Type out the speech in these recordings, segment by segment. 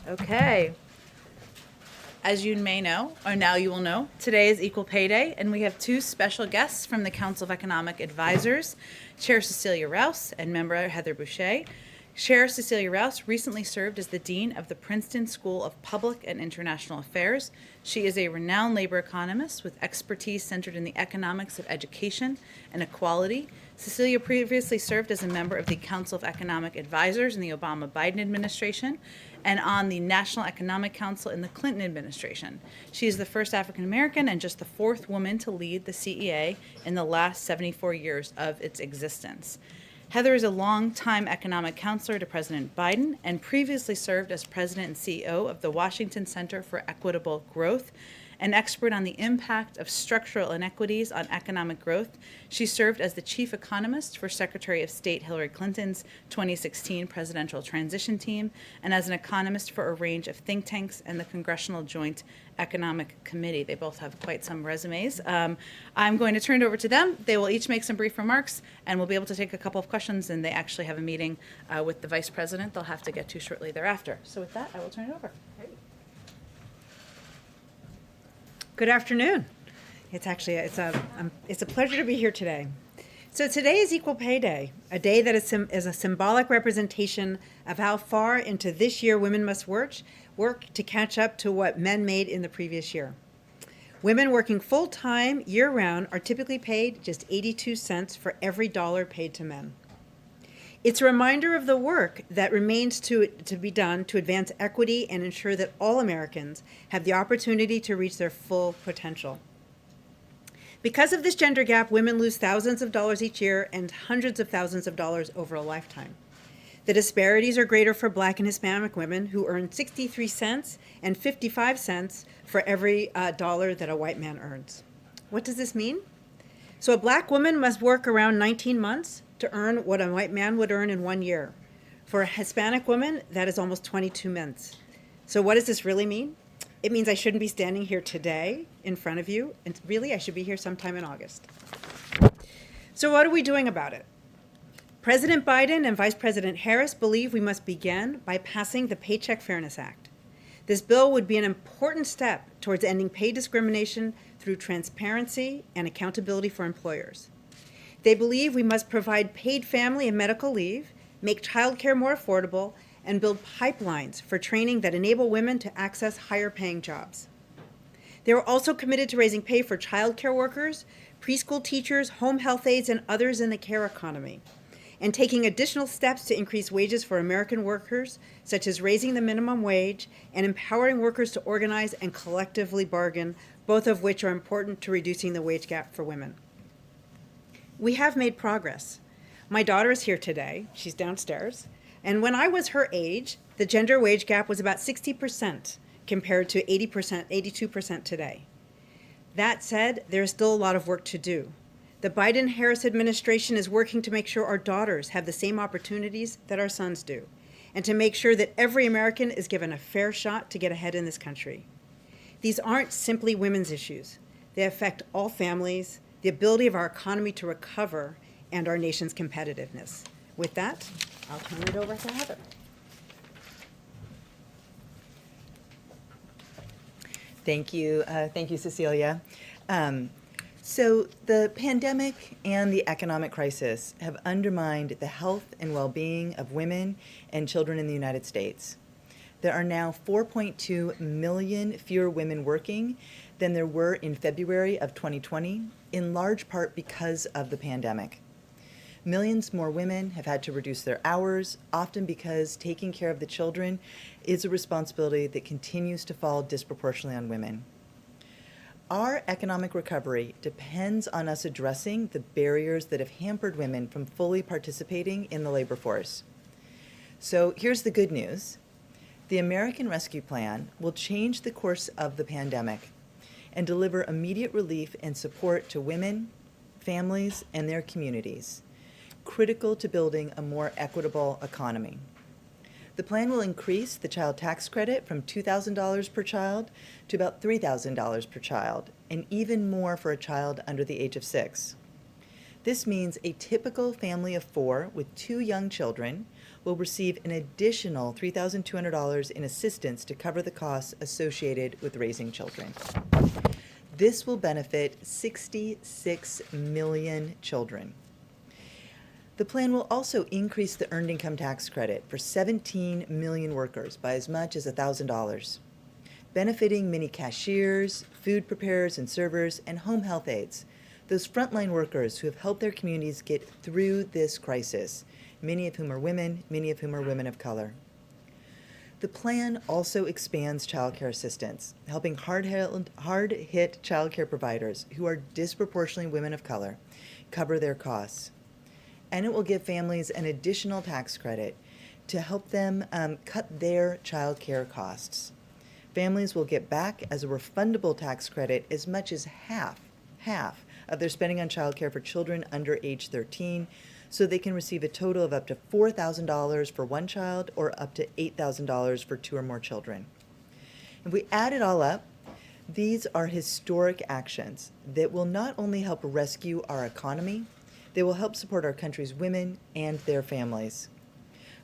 Okay. As you may know, or now you will know, today is Equal Pay Day, and we have two special guests from the Council of Economic Advisors, Chair Cecilia Rouse and member Heather Boushey. Chair Cecilia Rouse recently served as the Dean of the Princeton School of Public and International Affairs. She is a renowned labor economist with expertise centered in the economics of education and equality. Cecilia previously served as a member of the Council of Economic Advisors in the Obama-Biden administration and on the National Economic Council in the Clinton administration. She is the first African American and just the fourth woman to lead the CEA in the last 74 years of its existence. Heather is a longtime economic counselor to President Biden and previously served as president and CEO of the Washington Center for Equitable Growth. An expert on the impact of structural inequities on economic growth, she served as the chief economist for Secretary of State Hillary Clinton's 2016 presidential transition team and as an economist for a range of think tanks and the Congressional Joint Economic Committee. They both have quite some resumes. I'm going to turn it over to them. They will each make some brief remarks, and we'll be able to take a couple of questions, and they actually have a meeting with the vice president they'll have to get to shortly thereafter. So with that, I will turn it over. Good afternoon. It's a pleasure to be here today. So today is Equal Pay Day, a day that is a symbolic representation of how far into this year women must work to catch up to what men made in the previous year. Women working full-time year-round are typically paid just 82 cents for every dollar paid to men. It's a reminder of the work that remains to be done to advance equity and ensure that all Americans have the opportunity to reach their full potential. Because of this gender gap, women lose thousands of dollars each year and hundreds of thousands of dollars over a lifetime. The disparities are greater for Black and Hispanic women who earn 63 cents and 55 cents for every dollar that a white man earns. What does this mean? So a Black woman must work around 19 months to earn what a white man would earn in 1 year. For a Hispanic woman, that is almost 22 months. So what does this really mean? It means I shouldn't be standing here today in front of you, and really I should be here sometime in August. So what are we doing about it? President Biden and Vice President Harris believe we must begin by passing the Paycheck Fairness Act. This bill would be an important step towards ending pay discrimination through transparency and accountability for employers. They believe we must provide paid family and medical leave, make childcare more affordable, and build pipelines for training that enable women to access higher-paying jobs. They are also committed to raising pay for childcare workers, preschool teachers, home health aides, and others in the care economy, and taking additional steps to increase wages for American workers, such as raising the minimum wage and empowering workers to organize and collectively bargain, both of which are important to reducing the wage gap for women. We have made progress. My daughter is here today. She's downstairs. And when I was her age, the gender wage gap was about 60% compared to 82% today. That said, there is still a lot of work to do. The Biden-Harris administration is working to make sure our daughters have the same opportunities that our sons do, and to make sure that every American is given a fair shot to get ahead in this country. These aren't simply women's issues. They affect all families, the ability of our economy to recover, and our nation's competitiveness. With that, I'll turn it over to Heather. Thank you, Cecilia. So the pandemic and the economic crisis have undermined the health and well-being of women and children in the United States. There are now 4.2 million fewer women working than there were in February of 2020, in large part because of the pandemic. Millions more women have had to reduce their hours, often because taking care of the children is a responsibility that continues to fall disproportionately on women. Our economic recovery depends on us addressing the barriers that have hampered women from fully participating in the labor force. So here's the good news. The American Rescue Plan will change the course of the pandemic and deliver immediate relief and support to women, families, and their communities, critical to building a more equitable economy. The plan will increase the child tax credit from $2,000 per child to about $3,000 per child, and even more for a child under the age of 6. This means a typical family of 4 with 2 young children will receive an additional $3,200 in assistance to cover the costs associated with raising children. This will benefit 66 million children. The plan will also increase the earned income tax credit for 17 million workers by as much as $1,000, benefiting many cashiers, food preparers and servers, and home health aides, those frontline workers who have helped their communities get through this crisis, many of whom are women, many of whom are women of color. The plan also expands child care assistance, helping hard-hit child care providers who are disproportionately women of color cover their costs. And it will give families an additional tax credit to help them cut their child care costs. Families will get back as a refundable tax credit as much as half of their spending on child care for children under age 13, so they can receive a total of up to $4,000 for one child or up to $8,000 for 2 or more children. If we add it all up, these are historic actions that will not only help rescue our economy, they will help support our country's women and their families.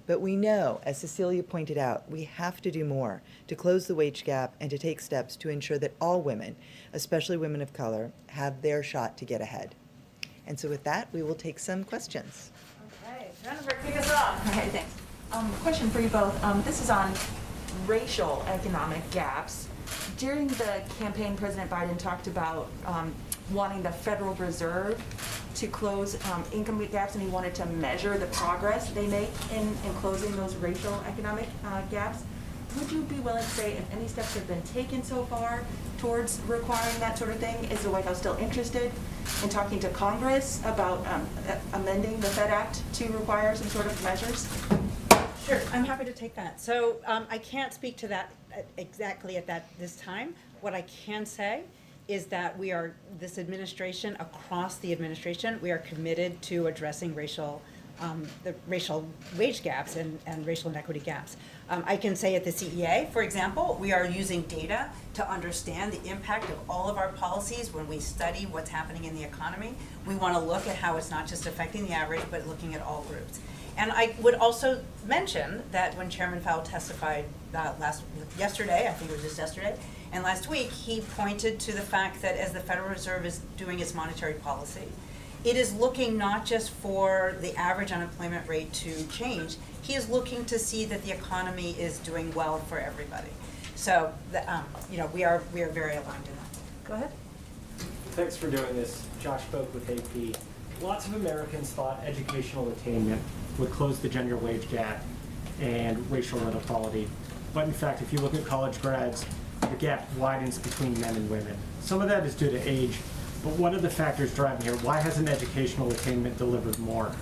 But we know, as Cecilia pointed out, we have to do more to close the wage gap and to take steps to ensure that all women, especially women of color, have their shot to get ahead. And so with that, we will take some questions. Okay, Jennifer, kick us off. Okay, thanks. Question for you both. This is on racial economic gaps. During the campaign, President Biden talked about wanting the Federal Reserve to close income gaps, and he wanted to measure the progress they make in closing those racial economic gaps. Would you be willing to say if any steps have been taken so far towards requiring that sort of thing? Is the White House still interested in talking to Congress about amending the Fed Act to require some sort of measures? Sure, I'm happy to take that. So I can't speak to that exactly at this time. What I can say is that this administration, across the administration, we are committed to addressing the racial wage gaps and racial inequity gaps. I can say at the CEA, for example, we are using data to understand the impact of all of our policies when we study what's happening in the economy. We want to look at how it's not just affecting the average, but looking at all groups. And I would also mention that when Chairman Powell testified yesterday, I think it was just yesterday, and last week, he pointed to the fact that as the Federal Reserve is doing its monetary policy, it is looking not just for the average unemployment rate to change, he is looking to see that the economy is doing well for everybody. So, we are very aligned in that. Go ahead. Thanks for doing this. Josh Boak with AP. Lots of Americans thought educational attainment would close the gender wage gap and racial inequality. But in fact, if you look at college grads, the gap widens between men and women. Some of that is due to age, but what are the factors driving here? Why hasn't educational attainment delivered more?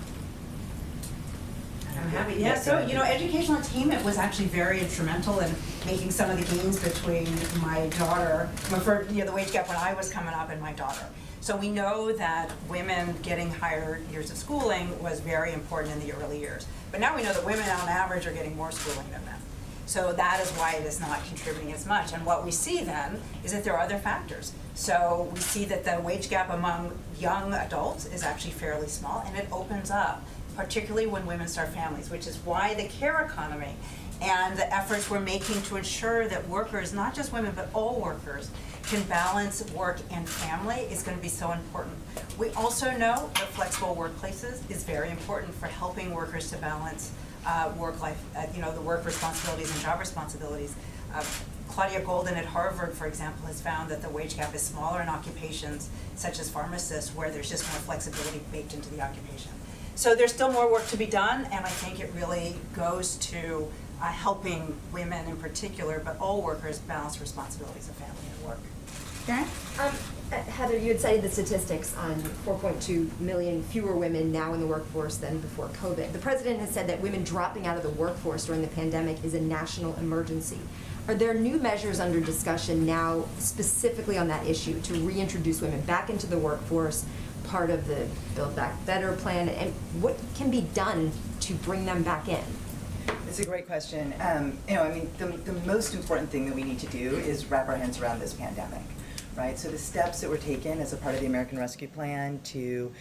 I'm happy. Yeah, so, educational attainment was actually very instrumental in making some of the gains between my daughter, for the wage gap when I was coming up and my daughter. So we know that women getting higher years of schooling was very important in the early years. But now we know that women on average are getting more schooling than men. So that is why it is not contributing as much. And what we see then is that there are other factors. So we see that the wage gap among young adults is actually fairly small, and it opens up, particularly when women start families, which is why the care economy and the efforts we're making to ensure that workers, not just women, but all workers, can balance work and family is going to be so important. We also know that flexible workplaces is very important for helping workers to balance work life, the work responsibilities and job responsibilities. Claudia Golden at Harvard, for example, has found that the wage gap is smaller in occupations such as pharmacists, where there's just more flexibility baked into the occupation. So there's still more work to be done, and I think it really goes to helping women in particular, but all workers balance responsibilities of family and work. Karen? Heather, you had cited the statistics on 4.2 million fewer women now in the workforce than before COVID. The president has said that women dropping out of the workforce during the pandemic is a national emergency. Are there new measures under discussion now specifically on that issue to reintroduce women back into the workforce, part of the Build Back Better plan, and what can be done to bring them back in? It's a great question. The most important thing that we need to do is wrap our hands around this pandemic. right? So the steps that were taken as a part of the American Rescue Plan to,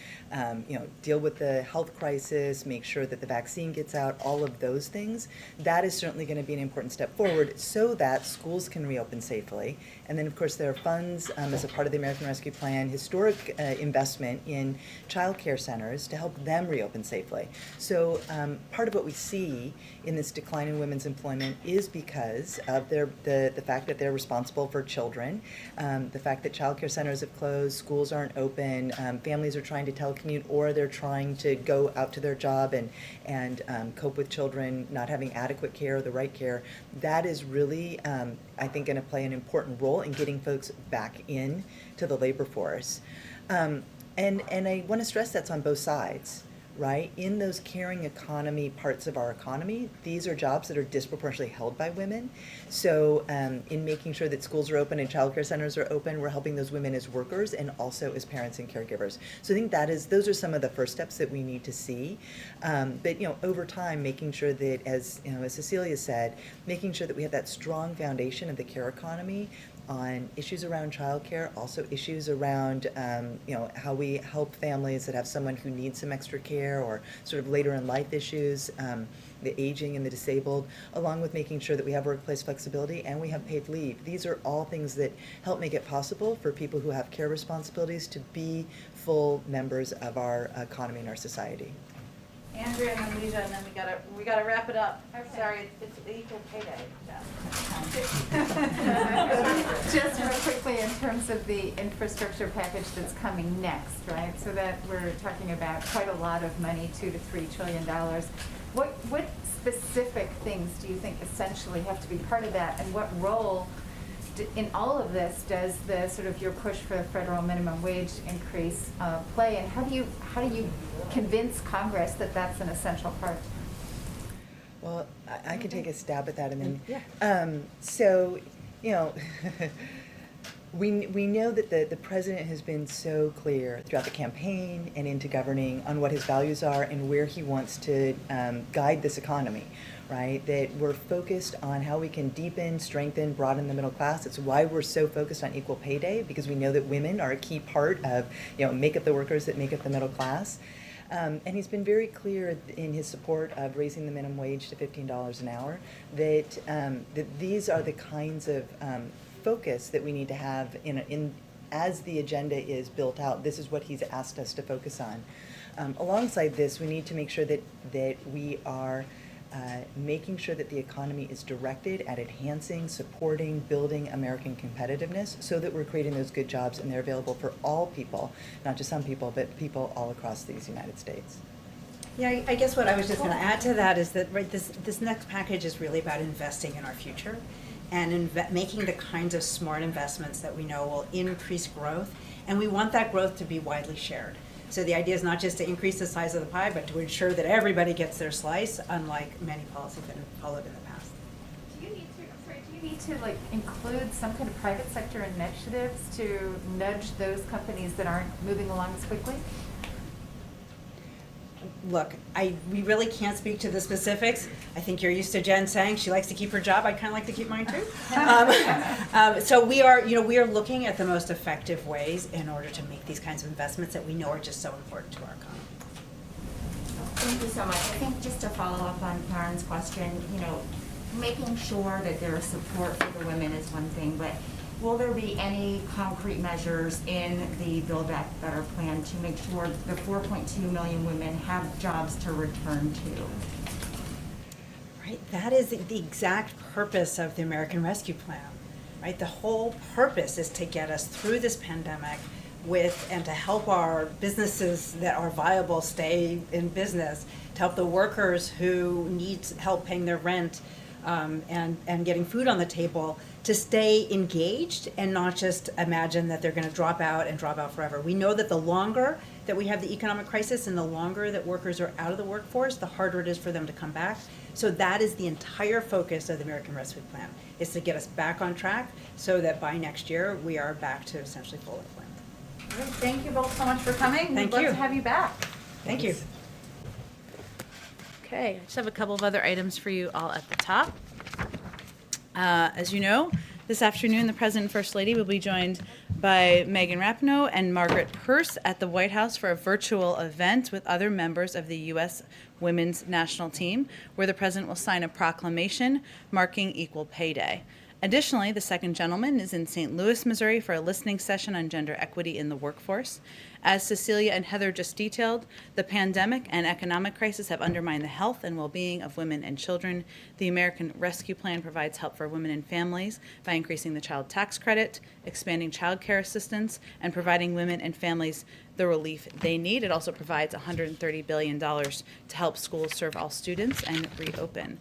deal with the health crisis, make sure that the vaccine gets out, all of those things, that is certainly going to be an important step forward so that schools can reopen safely. And then, of course, there are funds as a part of the American Rescue Plan, historic investment in child care centers to help them reopen safely. So part of what we see in this decline in women's employment is because of the fact that they're responsible for children, the fact that child care centers have closed, schools aren't open, families are trying to telecommute, or they're trying to go out to their job and cope with children not having adequate care or the right care. That is really, I think, going to play an important role in getting folks back in to the labor force. And I want to stress that's on both sides, right? In those caring economy parts of our economy, these are jobs that are disproportionately held by women. So in making sure that schools are open and childcare centers are open, we're helping those women as workers and also as parents and caregivers. So I think those are some of the first steps that we need to see. But over time, making sure that, as Cecilia said, making sure that we have that strong foundation of the care economy on issues around childcare, also issues around how we help families that have someone who needs some extra care or sort of later in life issues, the aging and the disabled, along with making sure that we have workplace flexibility and we have paid leave. These are all things that help make it possible for people who have care responsibilities to be full members of our economy and our society. Andrea and then Leisha, and then we gotta wrap it up. Okay. Sorry, it's equal pay day. Just real quickly, in terms of the infrastructure package that's coming next, right? So that we're talking about quite a lot of money, $2 to $3 trillion. What specific things do you think essentially have to be part of that, and what role in all of this does the sort of your push for the federal minimum wage increase play, and how do you convince Congress that that's an essential part? Well, I can take a stab at that, and then we know that the president has been so clear throughout the campaign and into governing on what his values are and where he wants to guide this economy. Right, that we're focused on how we can deepen, strengthen, broaden the middle class. It's why we're so focused on equal pay day, because we know that women are a key part of, make up the workers that make up the middle class. And he's been very clear in his support of raising the minimum wage to $15 an hour, that these are the kinds of focus that we need to have as the agenda is built out. This is what he's asked us to focus on. Alongside this, we need to make sure that we are making sure that the economy is directed at enhancing, supporting, building American competitiveness so that we're creating those good jobs and they're available for all people, not just some people, but people all across these United States. Yeah, I guess what I was just going to add to that is that this next package is really about investing in our future and making the kinds of smart investments that we know will increase growth, and we want that growth to be widely shared. So the idea is not just to increase the size of the pie, but to ensure that everybody gets their slice, unlike many policies that have followed in the past. Do you need to include some kind of private sector initiatives to nudge those companies that aren't moving along as quickly? Look, we really can't speak to the specifics. I think you're used to Jen saying she likes to keep her job. I'd kind of like to keep mine too. So we are looking at the most effective ways in order to make these kinds of investments that we know are just so important to our economy. Thank you so much. I think just to follow up on Karen's question, making sure that there is support for the women is one thing, but will there be any concrete measures in the Build Back Better plan to make sure the 4.2 million women have jobs to return to? Right, that is the exact purpose of the American Rescue Plan. Right, the whole purpose is to get us through this pandemic and to help our businesses that are viable stay in business, to help the workers who need help paying their rent and getting food on the table, to stay engaged and not just imagine that they're going to drop out forever. We know that the longer that we have the economic crisis and the longer that workers are out of the workforce, the harder it is for them to come back. So that is the entire focus of the American Rescue Plan, is to get us back on track so that by next year we are back to essentially full employment. Great. Thank you both so much for coming. Thank We'd you. love to have you back. Thank you. Okay, I just have a couple of other items for you all at the top. As you know, this afternoon the President and First Lady will be joined by Megan Rapinoe and Margaret Pearce at the White House for a virtual event with other members of the U.S. Women's National Team, where the president will sign a proclamation marking Equal Pay Day. Additionally, the second gentleman is in St. Louis, Missouri for a listening session on gender equity in the workforce. As Cecilia and Heather just detailed, the pandemic and economic crisis have undermined the health and well-being of women and children. The American Rescue Plan provides help for women and families by increasing the child tax credit, expanding child care assistance, and providing women and families the relief they need. It also provides $130 billion to help schools serve all students and reopen.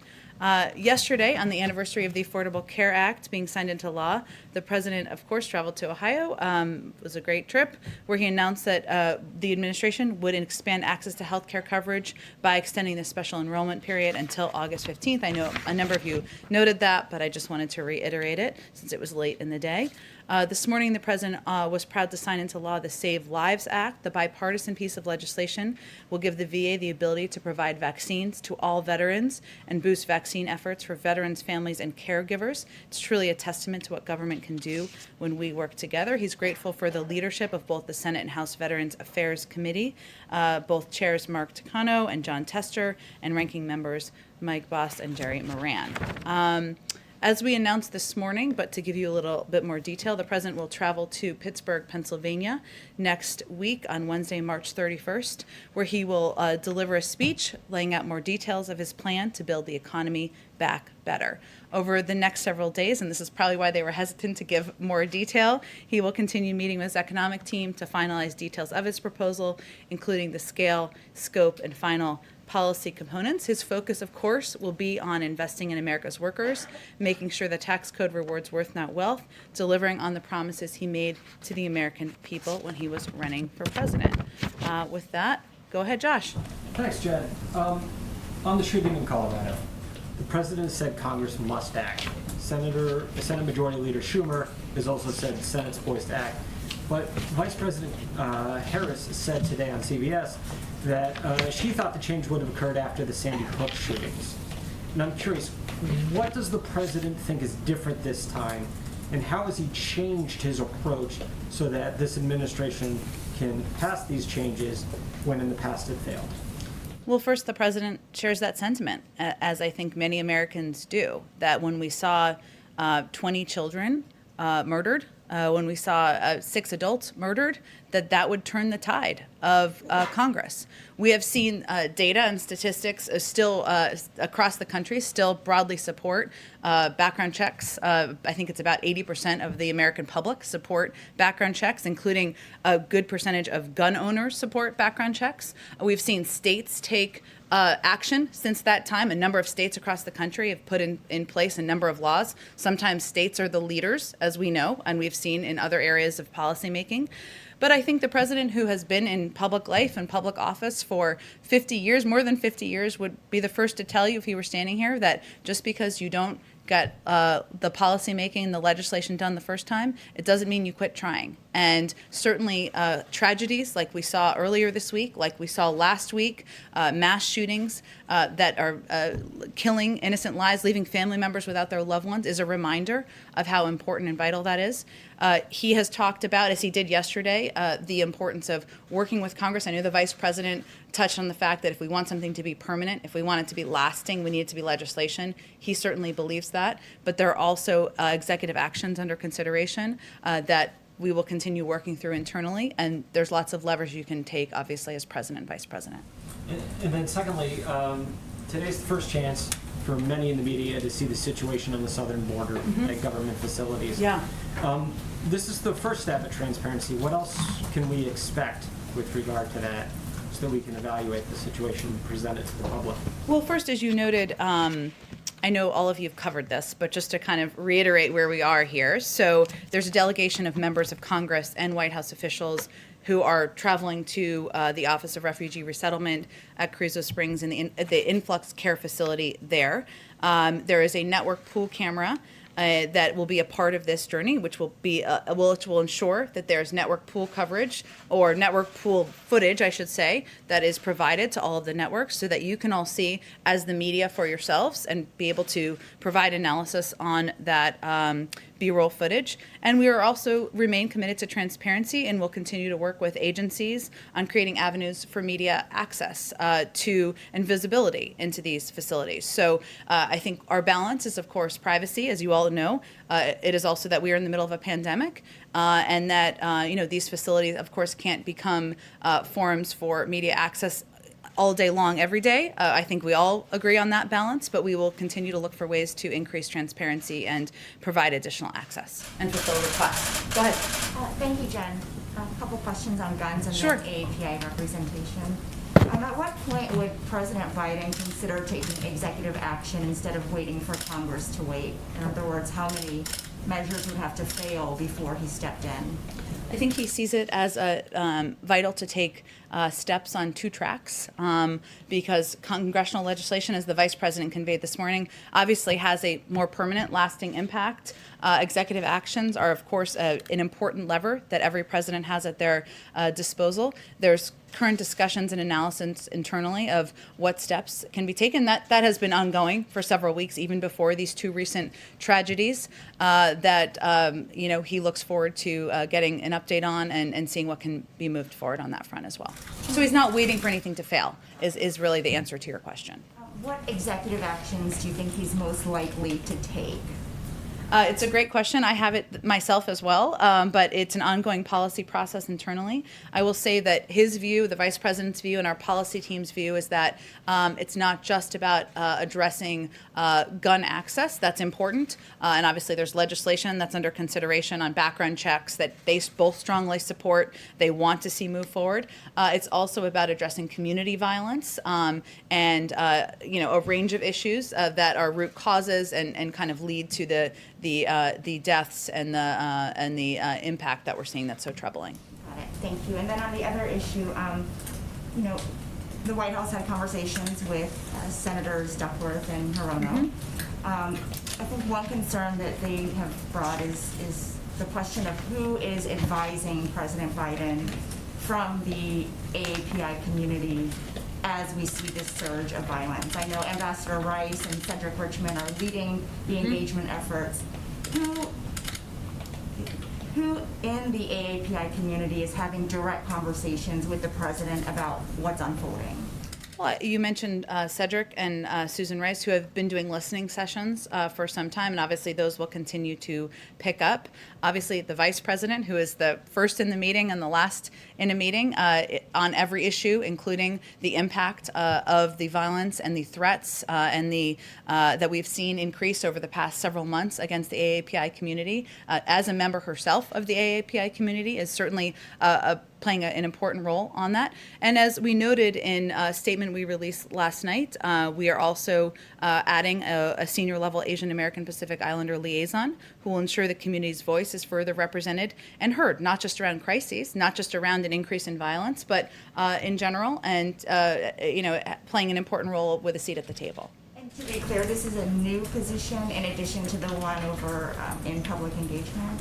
Yesterday, on the anniversary of the Affordable Care Act being signed into law, the president, of course, traveled to Ohio. It was a great trip where he announced that the administration would expand access to health care coverage by extending the special enrollment period until August 15th. I know a number of you noted that, but I just wanted to reiterate it since it was late in the day. This morning, the president was proud to sign into law the Save Lives Act. The bipartisan piece of legislation will give the VA the ability to provide vaccines to all veterans and boost vaccine efforts for veterans, families, and caregivers. It's truly a testament to what government can do when we work together. He's grateful for the leadership of both the Senate and House Veterans Affairs Committee, both chairs Mark Takano and John Tester, and ranking members Mike Boss and Jerry Moran. As we announced this morning, but to give you a little bit more detail, the president will travel to Pittsburgh, Pennsylvania next week on Wednesday, March 31st, where he will deliver a speech laying out more details of his plan to build the economy back better. Over the next several days, and this is probably why they were hesitant to give more detail, he will continue meeting with his economic team to finalize details of his proposal, including the scale, scope, and final policy components. His focus, of course, will be on investing in America's workers, making sure the tax code rewards worth, not wealth, delivering on the promises he made to the American people when he was running for president. With that, go ahead, Josh. Thanks, Jen. On the shooting in Colorado, the president said Congress must act. Senate Majority Leader Schumer has also said the Senate's poised to act. But Vice President Harris said today on CBS that she thought the change would have occurred after the Sandy Hook shootings. And I'm curious, what does the president think is different this time, and how has he changed his approach so that this administration can pass these changes when in the past it failed? Well, first, the president shares that sentiment, as I think many Americans do, that when we saw 20 children murdered, when we saw 6 adults murdered, that would turn the tide of Congress. We have seen data and statistics still across the country still broadly support background checks. I think it's about 80% of the American public support background checks, including a good percentage of gun owners support background checks. We've seen states take action since that time. A number of states across the country have put in place a number of laws. Sometimes states are the leaders, as we know, and we've seen in other areas of policymaking. But I think the president, who has been in public life and public office for 50 years, more than 50 years, would be the first to tell you if he were standing here that just because you don't get the policy making and the legislation done the first time, it doesn't mean you quit trying. And certainly tragedies like we saw earlier this week, like we saw last week, mass shootings that are killing innocent lives, leaving family members without their loved ones, is a reminder of how important and vital that is. He has talked about, as he did yesterday, the importance of working with Congress. I know the vice president touched on the fact that if we want something to be permanent, if we want it to be lasting, we need it to be legislation. He certainly believes that. But there are also executive actions under consideration that we will continue working through internally. And there's lots of levers you can take, obviously, as president and vice president. And then secondly, today's the first chance for many in the media to see the situation on the southern border at government facilities. Yeah. This is the first step at transparency. What else can we expect with regard to that so that we can evaluate the situation and present it to the public? Well, first, as you noted, I know all of you have covered this, but just to kind of reiterate where we are here. So there's a delegation of members of Congress and White House officials who are traveling to the Office of Refugee Resettlement at Carrizo Springs and the influx care facility there. There is a network pool camera that will be a part of this journey, which will be which will ensure that there's network pool coverage or network pool footage, I should say, that is provided to all of the networks so that you can all see as the media for yourselves and be able to provide analysis on that B-roll footage. And we are also remain committed to transparency and will continue to work with agencies on creating avenues for media access to and visibility into these facilities. So I think our balance is, of course, privacy, as you all know. It is also that we are in the middle of a pandemic, and that these facilities, of course, can't become forums for media access all day long, every day. I think we all agree on that balance, but we will continue to look for ways to increase transparency and provide additional access and fulfill requests. Go ahead. Thank you, Jen. A couple questions on guns and Sure. then AAPI representation. At what point would President Biden consider taking executive action instead of waiting for Congress to wait? In other words, how many measures would have to fail before he stepped in? I think he sees it as vital to take steps on two tracks, because congressional legislation, as the Vice President conveyed this morning, obviously has a more permanent, lasting impact. Executive actions are, of course, an important lever that every president has at their disposal. There's current discussions and analysis internally of what steps can be taken. That has been ongoing for several weeks, even before these two recent tragedies. He looks forward to getting an update on and seeing what can be moved forward on that front as well. So he's not waiting for anything to fail, is really the answer to your question. What executive actions do you think he's most likely to take? It's a great question. I have it myself as well, but it's an ongoing policy process internally. I will say that his view, the Vice President's view, and our policy team's view is that it's not just about addressing gun access. That's important. And obviously there's legislation that's under consideration on background checks that they both strongly support. They want to see move forward. It's also about addressing community violence and a range of issues that are root causes and kind of lead to the deaths and the impact that we're seeing that's so troubling. Got it. Thank you. And then on the other issue, the White House had conversations with Senators Duckworth and Hirono. I think one concern that they have brought is the question of who is advising President Biden from the AAPI community as we see this surge of violence. I know Ambassador Rice and Cedric Richmond are leading the engagement efforts. Who in the AAPI community is having direct conversations with the president about what's unfolding? Well, you mentioned Cedric and Susan Rice, who have been doing listening sessions for some time, and obviously those will continue to pick up. Obviously, the Vice President, who is the first in the meeting and the last in a meeting on every issue, including the impact of the violence and the threats and that we've seen increase over the past several months against the AAPI community. As a member herself of the AAPI community, is certainly playing an important role on that. And as we noted in a statement we released last night, we are also adding a senior level Asian American Pacific Islander liaison who will ensure the community's voice is further represented and heard, not just around crises, not just around an increase in violence, but in general, and playing an important role with a seat at the table. And to be clear, this is a new position in addition to the one over in public engagement?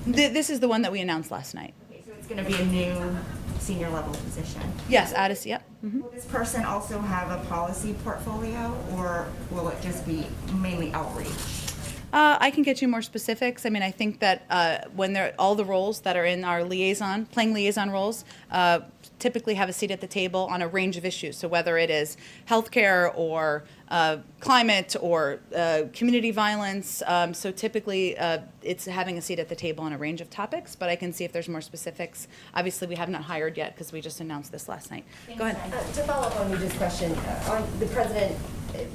This is the one that we announced last night. It's going to be a new senior level position. Yes, Addis, yep. Will this person also have a policy portfolio, or will it just be mainly outreach? I can get you more specifics. I mean, I think that when all the roles that are in our playing liaison roles, typically have a seat at the table on a range of issues. So whether it is healthcare or climate or community violence, so typically it's having a seat at the table on a range of topics, but I can see if there's more specifics. Obviously, we have not hired yet because we just announced this last night. Go ahead. To follow up on Nugent's question, on the president,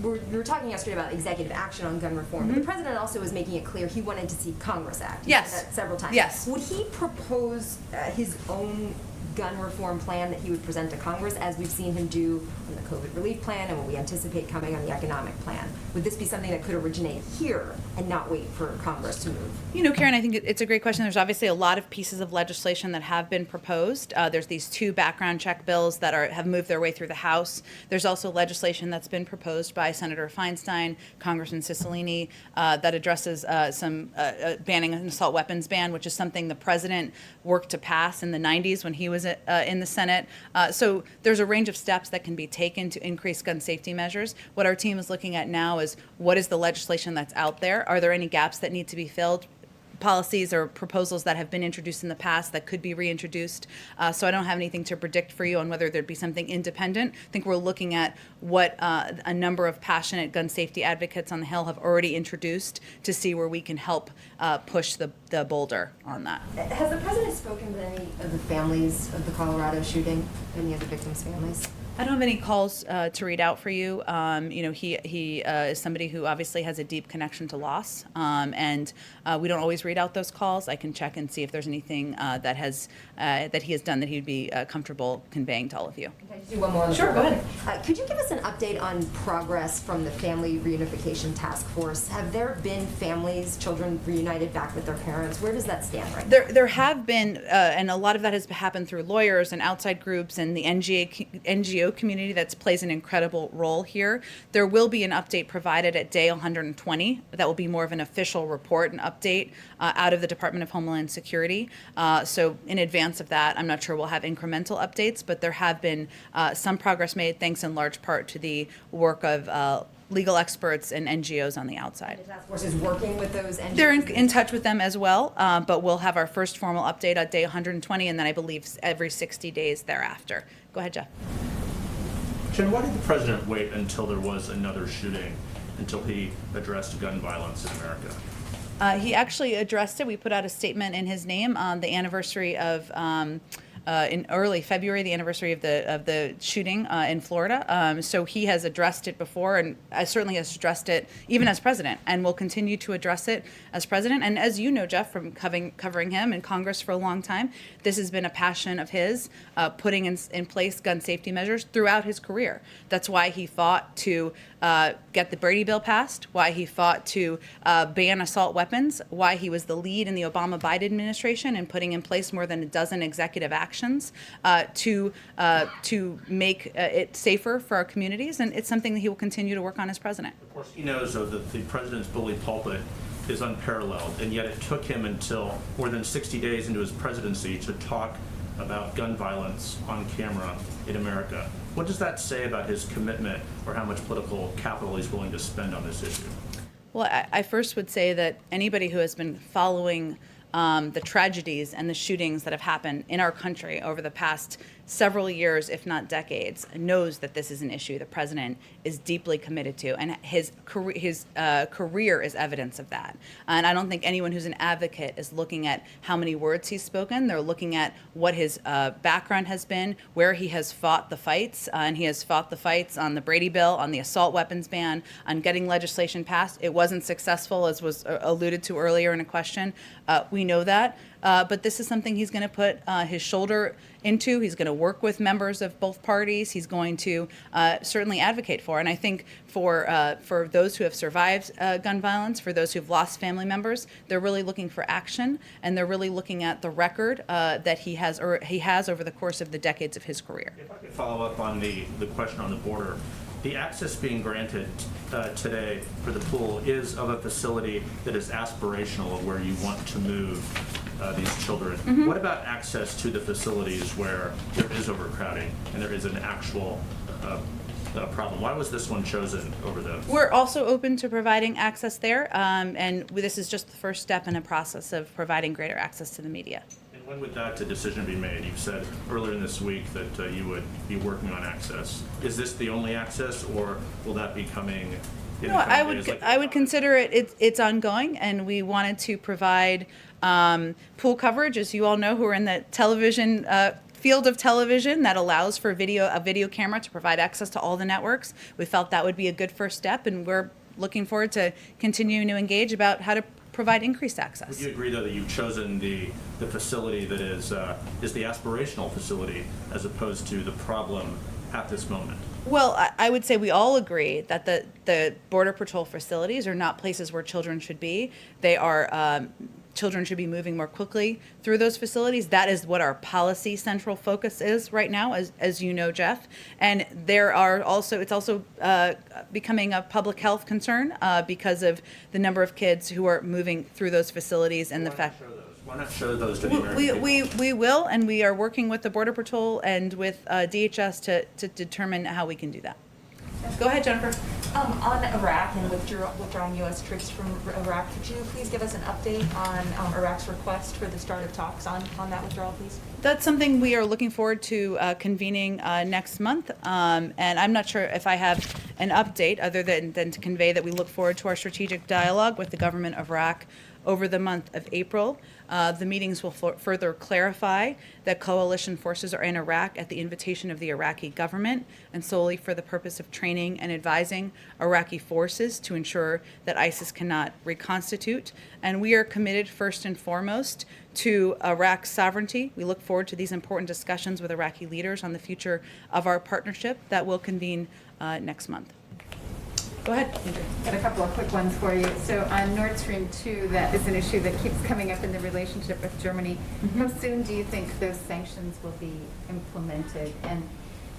we were talking yesterday about executive action on gun reform, but the president also was making it clear he wanted to see Congress act. He Yes. said that several times. Yes. Would he propose his own gun reform plan that he would present to Congress, as we've seen him do on the COVID relief plan and what we anticipate coming on the economic plan? Would this be something that could originate here and not wait for Congress to move? You know, Karen, I think it's a great question. There's obviously a lot of pieces of legislation that have been proposed. There's these two background check bills that have moved their way through the House. There's also legislation that's been proposed by Senator Feinstein, Congressman Cicilline, that addresses some banning an assault weapons ban, which is something the president worked to pass in the 90s when he was in the Senate. So there's a range of steps that can be taken to increase gun safety measures. What our team is looking at now is what is the legislation that's out there? Are there any gaps that need to be filled? policies or proposals that have been introduced in the past that could be reintroduced. So I don't have anything to predict for you on whether there'd be something independent. I think we're looking at what a number of passionate gun safety advocates on the Hill have already introduced to see where we can help push the boulder on that. Has the president spoken with any of the families of the Colorado shooting, any of the victims' families? I don't have any calls to read out for you. He is somebody who obviously has a deep connection to loss, and we don't always read out those calls. I can check and see if there's anything that he has done that he'd be comfortable conveying to all of you. Can I just do one more? Sure, go ahead. Could you give us an update on progress from the Family Reunification Task Force? Have there been families, children reunited back with their parents? Where does that stand right now? There have been, and a lot of that has happened through lawyers and outside groups and the NGO community that plays an incredible role here. There will be an update provided at day 120 that will be more of an official report and update out of the Department of Homeland Security. So in advance of that, I'm not sure we'll have incremental updates, but there have been some progress made thanks in large part to the work of legal experts and NGOs on the outside. The task force is working with those NGOs? They're in touch with them as well, but we'll have our first formal update at day 120, and then I believe every 60 days thereafter. Go ahead, Jeff. Jen, why did the president wait until there was another shooting, until he addressed gun violence in America? He actually addressed it. We put out a statement in his name on the anniversary of in early February, the anniversary of the shooting in Florida. So he has addressed it before, and certainly has addressed it even as president, and will continue to address it as president. And as you know, Jeff, from covering him in Congress for a long time, this has been a passion of his, putting in place gun safety measures throughout his career. That's why he fought to get the Brady bill passed, why he fought to ban assault weapons, why he was the lead in the Obama-Biden administration in putting in place more than a dozen executive actions to make it safer for our communities, and it's something that he will continue to work on as president. Of course, he knows, though, that the president's bully pulpit is unparalleled, and yet it took him until more than 60 days into his presidency to talk about gun violence on camera in America. What does that say about his commitment or how much political capital he's willing to spend on this issue? Well, I first would say that anybody who has been following the tragedies and the shootings that have happened in our country over the past several years, if not decades, knows that this is an issue the president is deeply committed to, and his career is evidence of that. And I don't think anyone who's an advocate is looking at how many words he's spoken. They're looking at what his background has been, where he has fought the fights, and he has fought the fights on the Brady bill, on the assault weapons ban, on getting legislation passed. It wasn't successful, as was alluded to earlier in a question. We know that. But this is something he's going to put his shoulder into. He's going to work with members of both parties. He's going to certainly advocate for. And I think for those who have survived gun violence, for those who've lost family members, they're really looking for action, and they're really looking at the record that he has over the course of the decades of his career. If I could follow up on the question on the border. The access being granted today for the pool is of a facility that is aspirational of where you want to move these children. Mm-hmm. What about access to the facilities where there is overcrowding and there is an actual problem? Why was this one chosen over the? We're also open to providing access there, and this is just the first step in a process of providing greater access to the media. When would that decision be made? You've said earlier in this week that you would be working on access. Is this the only access, or will that be coming in the coming days? I would consider it's ongoing, and we wanted to provide pool coverage, as you all know, who are in the television field of television, that allows for a video camera to provide access to all the networks. We felt that would be a good first step, and we're looking forward to continuing to engage about how to provide increased access. Would you agree, though, that you've chosen the facility that is the aspirational facility as opposed to the problem at this moment? Well, I would say we all agree that the Border Patrol facilities are not places where children should be. They are children should be moving more quickly through those facilities. That is what our policy central focus is right now, as you know, Jeff. And it's also becoming a public health concern because of the number of kids who are moving through those facilities and the fact. Why not show those to the American people? We will, and we are working with the Border Patrol and with DHS to determine how we can do that. Go ahead, Jennifer. On Iraq and withdrawing U.S. troops from Iraq, could you please give us an update on Iraq's request for the start of talks on that withdrawal, please? That's something we are looking forward to convening next month. And I'm not sure if I have an update other than to convey that we look forward to our strategic dialogue with the government of Iraq over the month of April. The meetings will further clarify that coalition forces are in Iraq at the invitation of the Iraqi government and solely for the purpose of training and advising Iraqi forces to ensure that ISIS cannot reconstitute. And we are committed first and foremost to Iraq's sovereignty. We look forward to these important discussions with Iraqi leaders on the future of our partnership that will convene next month. Go ahead, Andrew. Got a couple of quick ones for you. So on Nord Stream 2, that is an issue that keeps coming up in the relationship with Germany. How soon do you think those sanctions will be implemented? And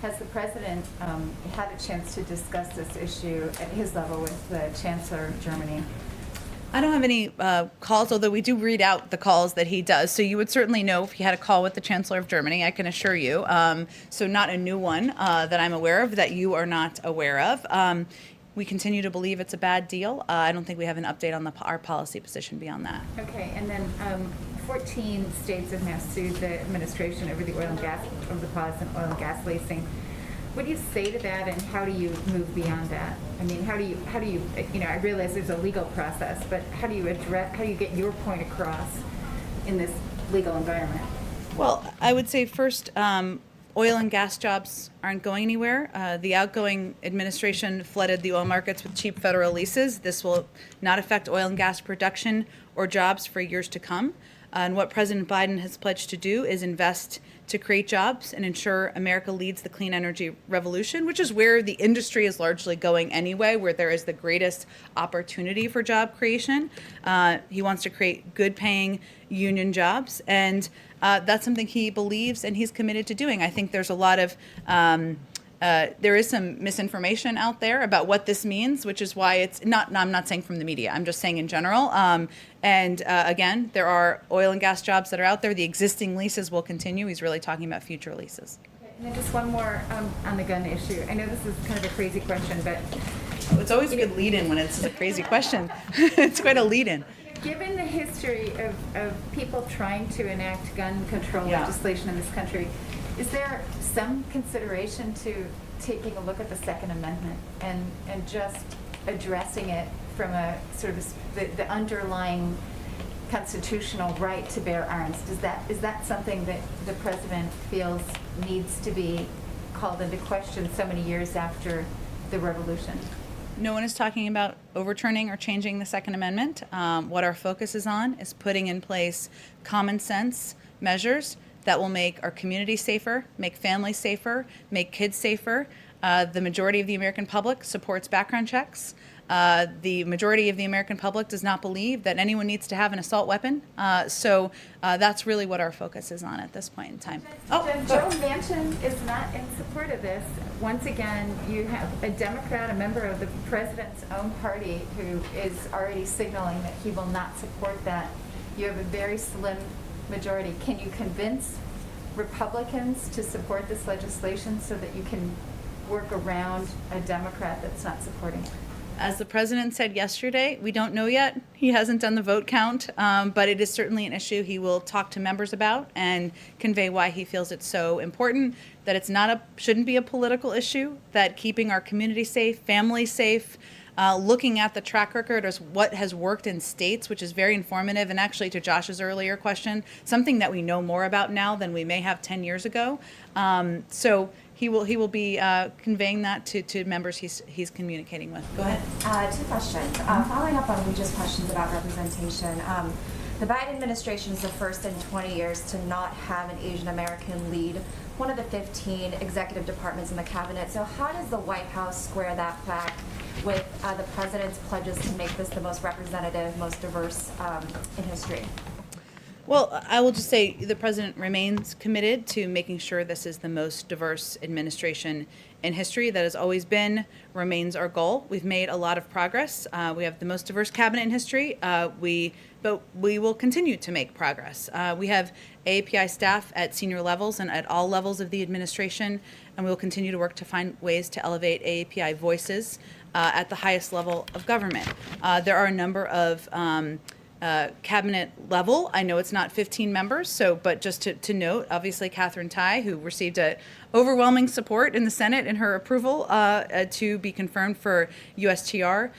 has the president had a chance to discuss this issue at his level with the Chancellor of Germany? I don't have any calls, although we do read out the calls that he does. So you would certainly know if he had a call with the Chancellor of Germany, I can assure you. So not a new one that I'm aware of that you are not aware of. We continue to believe it's a bad deal. I don't think we have an update on our policy position beyond that. Okay, and then 14 states have now sued the administration over the oil and gas, over the pause in oil and gas leasing. What do you say to that, and how do you move beyond that? I mean, how do you, I realize there's a legal process, but how do you get your point across in this legal environment? Well, I would say first, oil and gas jobs aren't going anywhere. The outgoing administration flooded the oil markets with cheap federal leases. This will not affect oil and gas production or jobs for years to come. And what President Biden has pledged to do is invest to create jobs and ensure America leads the clean energy revolution, which is where the industry is largely going anyway, where there is the greatest opportunity for job creation. He wants to create good-paying union jobs, and that's something he believes and he's committed to doing. I think there's a lot of there is some misinformation out there about what this means, which is why it's not, I'm not saying from the media, I'm just saying in general. Again, there are oil and gas jobs that are out there. The existing leases will continue. He's really talking about future leases. Okay, and then just one more on the gun issue. I know this is kind of a crazy question, but it's always a good lead-in when it's a crazy question. It's quite a lead-in. Given the history of people trying to enact gun control legislation in this country, is there some consideration to taking a look at the Second Amendment and just addressing it from a sort of the underlying constitutional right to bear arms? Is that something that the president feels needs to be called into question so many years after the revolution? No one is talking about overturning or changing the Second Amendment. What our focus is on is putting in place common sense measures that will make our community safer, make families safer, make kids safer. The majority of the American public supports background checks. The majority of the American public does not believe that anyone needs to have an assault weapon. So that's really what our focus is on at this point in time. Joe Manchin is not in support of this. Once again, you have a Democrat, a member of the president's own party, who is already signaling that he will not support that. You have a very slim majority. Can you convince Republicans to support this legislation so that you can work around a Democrat that's not supporting it? As the president said yesterday, we don't know yet. He hasn't done the vote count, but it is certainly an issue he will talk to members about and convey why he feels it's so important, that it's not shouldn't be a political issue, that keeping our community safe, families safe, looking at the track record as what has worked in states, which is very informative, and actually to Josh's earlier question, something that we know more about now than we may have 10 years ago. So he will be conveying that to members he's communicating with. Go ahead. Two questions. Following up on Luja's questions about representation, the Biden administration is the first in 20 years to not have an Asian American lead one of the 15 executive departments in the cabinet. So how does the White House square that fact with the president's pledges to make this the most representative, most diverse in history? Well, I will just say the president remains committed to making sure this is the most diverse administration in history. That has always been, remains our goal. We've made a lot of progress. We have the most diverse cabinet in history. But we will continue to make progress. We have AAPI staff at senior levels and at all levels of the administration, and we will continue to work to find ways to elevate AAPI voices at the highest level of government. There are a number of cabinet level. I know it's not 15 members, but just to note, obviously Catherine Tai, who received overwhelming support in the Senate in her approval to be confirmed for USTR,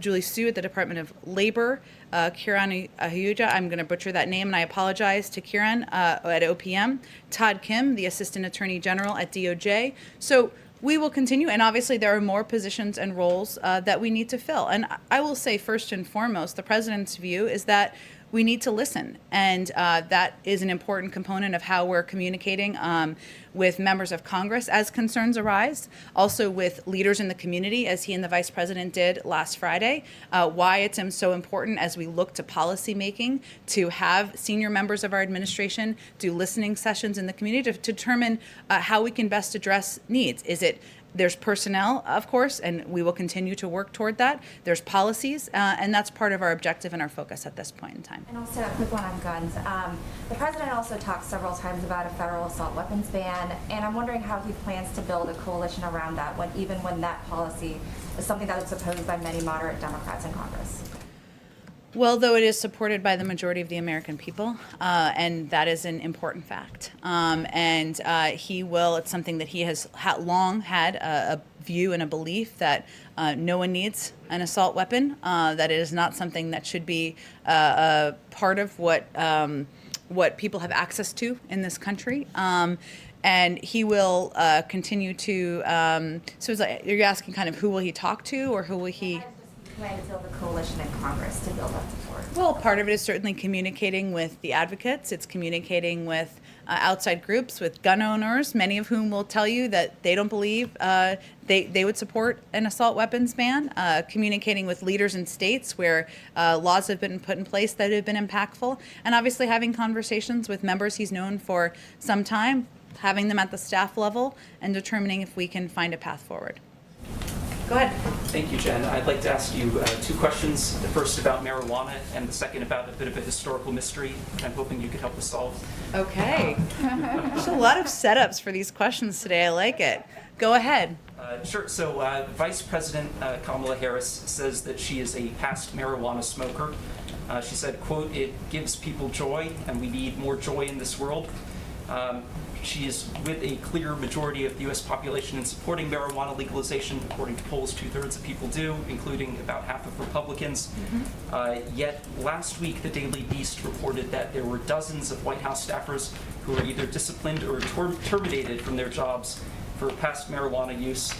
Julie Su at the Department of Labor, Kiran Ahuja, I'm going to butcher that name and I apologize to Kiran at OPM, Todd Kim, the Assistant Attorney General at DOJ. So we will continue, and obviously there are more positions and roles that we need to fill. And I will say first and foremost, the president's view is that we need to listen, and that is an important component of how we're communicating with members of Congress as concerns arise, also with leaders in the community, as he and the vice president did last Friday, why it's so important as we look to policy making to have senior members of our administration do listening sessions in the community to determine how we can best address needs. There's personnel, of course, and we will continue to work toward that. There's policies, and that's part of our objective and our focus at this point in time. And also a quick one on guns. The president also talked several times about a federal assault weapons ban, and I'm wondering how he plans to build a coalition around that, even when that policy is something that is opposed by many moderate Democrats in Congress. Well, though it is supported by the majority of the American people, and that is an important fact. He will, it's something that he has long had a view and a belief that no one needs an assault weapon, that it is not something that should be a part of what people have access to in this country. And he will continue to, so it's like, you're asking kind of who will he talk to or who will he... Plan to build a coalition in Congress to build up support? Well, part of it is certainly communicating with the advocates. It's communicating with outside groups, with gun owners, many of whom will tell you that they don't believe they would support an assault weapons ban. Communicating with leaders in states where laws have been put in place that have been impactful. And obviously having conversations with members he's known for some time, having them at the staff level, and determining if we can find a path forward. Go ahead. Thank you, Jen. I'd like to ask you two questions. The first about marijuana and the second about a bit of a historical mystery I'm hoping you could help us solve. Okay. There's a lot of setups for these questions today. I like it. Go ahead. Sure. So Vice President Kamala Harris says that she is a past marijuana smoker. She said, quote, "It gives people joy, and we need more joy in this world." She is with a clear majority of the U.S. population in supporting marijuana legalization. According to polls, 2/3 of people do, including about half of Republicans. Yet last week, the Daily Beast reported that there were dozens of White House staffers who were either disciplined or terminated from their jobs for past marijuana use.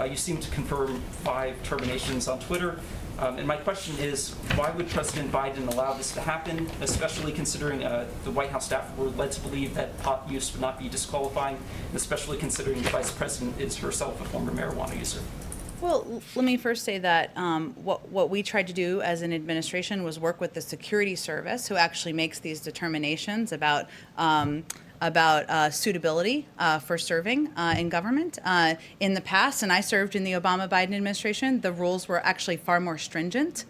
You seem to confirm 5 terminations on Twitter. And my question is, why would President Biden allow this to happen, especially considering the White House staff were led to believe that pot use would not be disqualifying, and especially considering the Vice President is herself a former marijuana user? Well, let me first say that what we tried to do as an administration was work with the Security Service, who actually makes these determinations about suitability for serving in government. In the past, and I served in the Obama-Biden administration, the rules were actually far more stringent.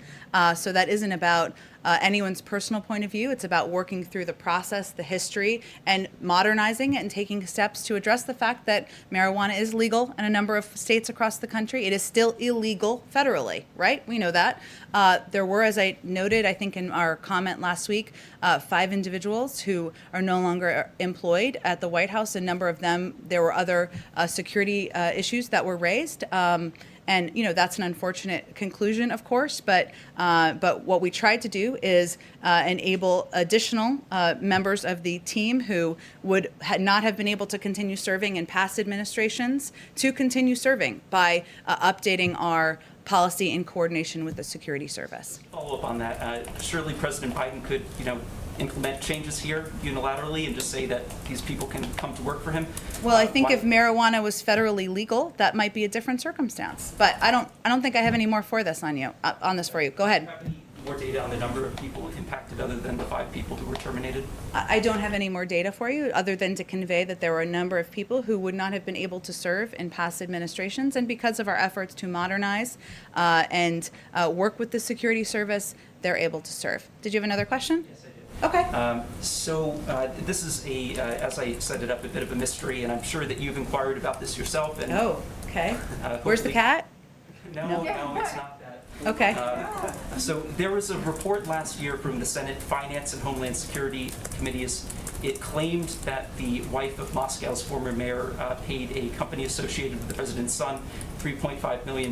So that isn't about anyone's personal point of view. It's about working through the process, the history, and modernizing it and taking steps to address the fact that marijuana is legal in a number of states across the country. It is still illegal federally, right? We know that. There were, as I noted, I think in our comment last week, 5 individuals who are no longer employed at the White House. A number of them, there were other security issues that were raised. And that's an unfortunate conclusion, of course. But what we tried to do is enable additional members of the team who would not have been able to continue serving in past administrations to continue serving by updating our policy in coordination with the Security Service. Follow up on that. Surely President Biden could, implement changes here unilaterally and just say that these people can come to work for him. Well, I think if marijuana was federally legal, that might be a different circumstance. But I don't think I have any more for this on this for you. Go ahead. more data on the number of people impacted other than the 5 people who were terminated? I don't have any more data for you other than to convey that there were a number of people who would not have been able to serve in past administrations, and because of our efforts to modernize and work with the security service, they're able to serve. Did you have another question? Yes, I did. Okay. This is as I set it up, a bit of a mystery, and I'm sure that you've inquired about this yourself. And, Oh, okay. Where's the hopefully- cat? No, it's not that. Okay. So there was a report last year from the Senate Finance and Homeland Security Committees. It claimed that the wife of Moscow's former mayor paid a company associated with the president's son $3.5 million.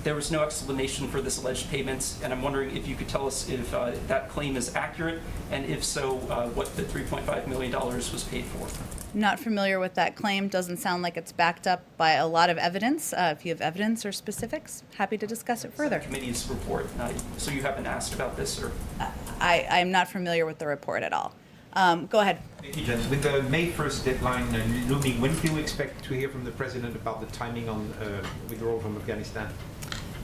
There was no explanation for this alleged payments, and I'm wondering if you could tell us if that claim is accurate, and if so, what the $3.5 million was paid for. Not familiar with that claim. Doesn't sound like it's backed up by a lot of evidence. If you have evidence or specifics, happy to discuss it further. Committee's report. So you haven't asked about this, or? I'm not familiar with the report at all. Go ahead. Thank you, Jen. With the May 1st deadline looming, when do you expect to hear from the President about the timing on withdrawal from Afghanistan?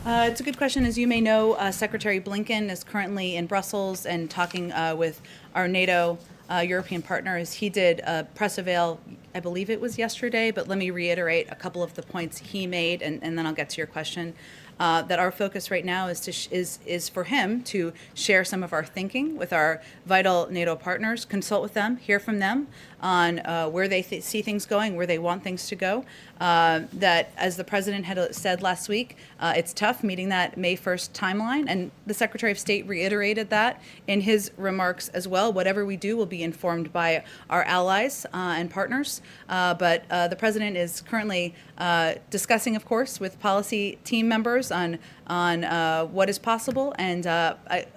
It's a good question. As you may know, Secretary Blinken is currently in Brussels and talking with our NATO European partners. He did a press avail, I believe it was yesterday, but let me reiterate a couple of the points he made, and then I'll get to your question. That our focus right now is for him to share some of our thinking with our vital NATO partners, consult with them, hear from them on where they see things going, where they want things to go. That, as the president had said last week, it's tough meeting that May 1st timeline, and the Secretary of State reiterated that in his remarks as well. Whatever we do will be informed by our allies and partners, but the president is currently discussing, of course, with policy team members on what is possible, and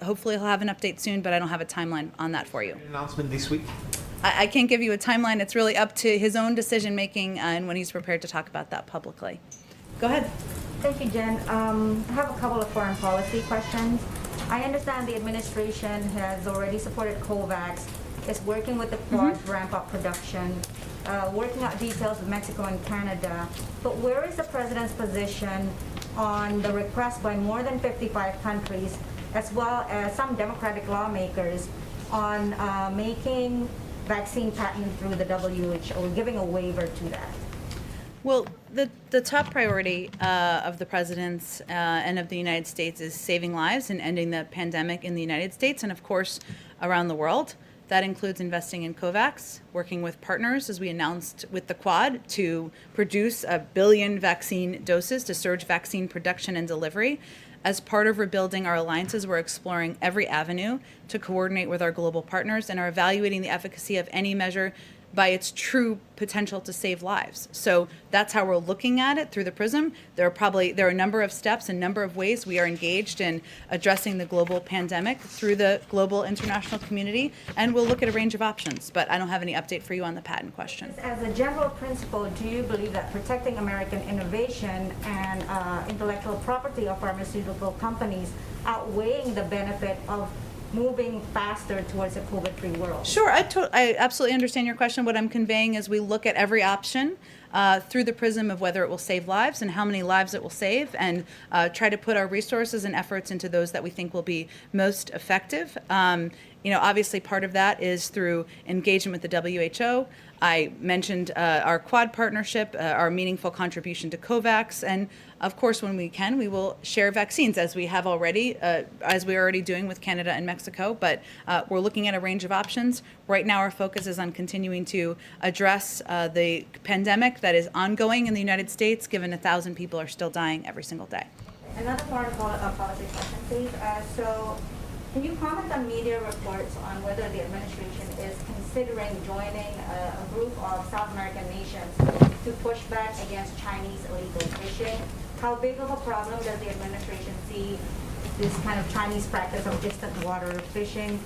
hopefully he'll have an update soon, but I don't have a timeline on that for you. An announcement this week? I can't give you a timeline. It's really up to his own decision making and when he's prepared to talk about that publicly. Go ahead. Thank you, Jen. I have a couple of foreign policy questions. I understand the administration has already supported COVAX, is working with the Quad to ramp up production, working out details with Mexico and Canada. But where is the president's position on the request by more than 55 countries, as well as some Democratic lawmakers, on making vaccine patent through the WHO, giving a waiver to that? Well, the top priority of the president's and of the United States is saving lives and ending the pandemic in the United States and, of course, around the world. That includes investing in COVAX, working with partners, as we announced with the Quad, to produce 1 billion vaccine doses to surge vaccine production and delivery. As part of rebuilding our alliances, we're exploring every avenue to coordinate with our global partners and are evaluating the efficacy of any measure by its true potential to save lives. So that's how we're looking at it through the prism. There are a number of steps, a number of ways we are engaged in addressing the global pandemic through the global international community, and we'll look at a range of options, but I don't have any update for you on the patent question. As a general principle, do you believe that protecting American innovation and intellectual property of pharmaceutical companies outweighing the benefit of moving faster towards a COVID-free world? Sure, I absolutely understand your question. What I'm conveying is we look at every option through the prism of whether it will save lives and how many lives it will save, and try to put our resources and efforts into those that we think will be most effective. Obviously part of that is through engagement with the WHO. I mentioned our Quad partnership, our meaningful contribution to COVAX, and of course, when we can, we will share vaccines as we have already, as we're already doing with Canada and Mexico, but we're looking at a range of options. Right now, our focus is on continuing to address the pandemic that is ongoing in the United States, given 1,000 people are still dying every single day. Another part of policy question, please. So, can you comment on media reports on whether the administration is considering joining a group of South American nations to push back against Chinese illegal fishing? How big of a problem does the administration see this kind of Chinese practice of distant water fishing?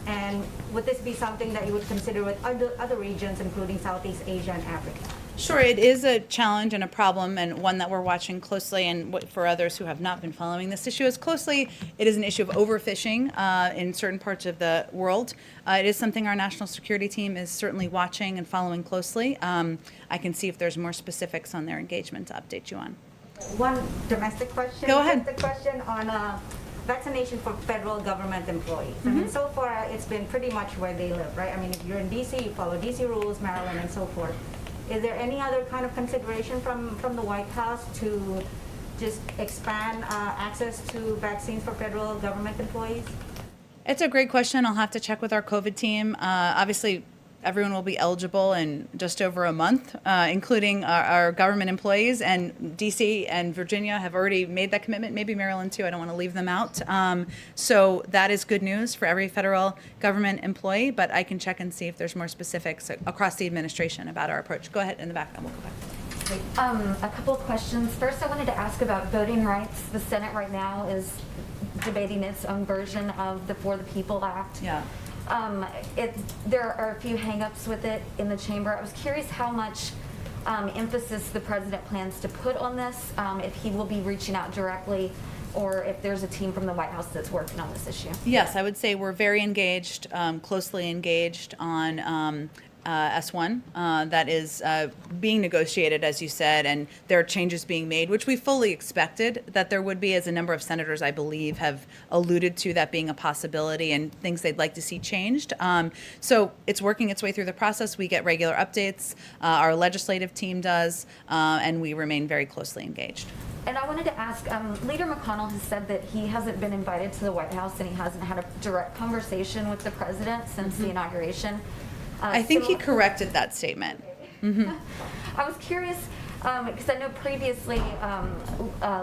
And would this be something that you would consider with other regions, including Southeast Asia and Africa? Sure, it is a challenge and a problem, and one that we're watching closely. And for others who have not been following this issue as closely, it is an issue of overfishing in certain parts of the world. It is something our national security team is certainly watching and following closely. I can see if there's more specifics on their engagement to update you on. one domestic question. Go ahead. Just a question on vaccination for federal government employees. I mean, so far it's been pretty much where they live, right? I mean, if you're in DC, you follow DC rules, Maryland, and so forth. Is there any other kind of consideration from the White House to just expand access to vaccines for federal government employees? It's a great question. I'll have to check with our COVID team. Obviously, everyone will be eligible in just over a month, including our government employees. And DC and Virginia have already made that commitment, maybe Maryland too. I don't want to leave them out. So that is good news for every federal government employee, but I can check and see if there's more specifics across the administration about our approach. Go ahead in the back and we'll go back. A couple of questions. First, I wanted to ask about voting rights. The Senate right now is debating its own version of the For the People Act. Yeah. There are a few hang-ups with it in the chamber. I was curious how much emphasis the president plans to put on this, if he will be reaching out directly, or if there's a team from the White House that's working on this issue. Yes, I would say we're very engaged, closely engaged on S1 that is being negotiated, as you said, and there are changes being made, which we fully expected that there would be, as a number of senators, I believe, have alluded to that being a possibility and things they'd like to see changed. So it's working its way through the process. We get regular updates. Our legislative team does, and we remain very closely engaged. And I wanted to ask, Leader McConnell has said that he hasn't been invited to the White House and he hasn't had a direct conversation with the president since the inauguration. I think he corrected that statement. I was curious, because I know previously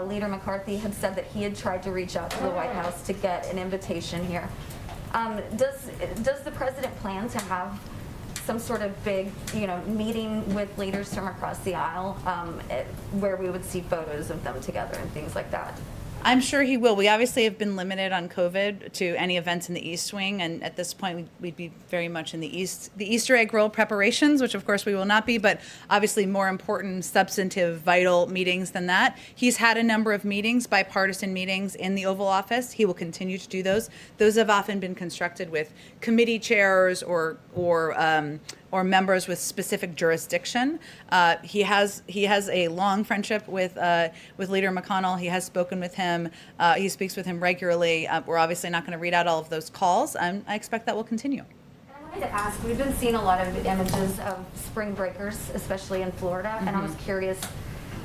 Leader McCarthy had said that he had tried to reach out to the White House to get an invitation here. Does the president plan to have some sort of big, meeting with leaders from across the aisle where we would see photos of them together and things like that? I'm sure he will. We obviously have been limited on COVID to any events in the East Wing, and at this point we'd be very much in the Easter egg roll preparations, which of course we will not be, but obviously more important, substantive, vital meetings than that. He's had a number of meetings, bipartisan meetings in the Oval Office. He will continue to do those. Those have often been constructed with committee chairs or members with specific jurisdiction. He has a long friendship with Leader McConnell. He has spoken with him. He speaks with him regularly. We're obviously not going to read out all of those calls. I expect that will continue. I wanted to ask, we've been seeing a lot of images of spring breakers, especially in Florida, and I was curious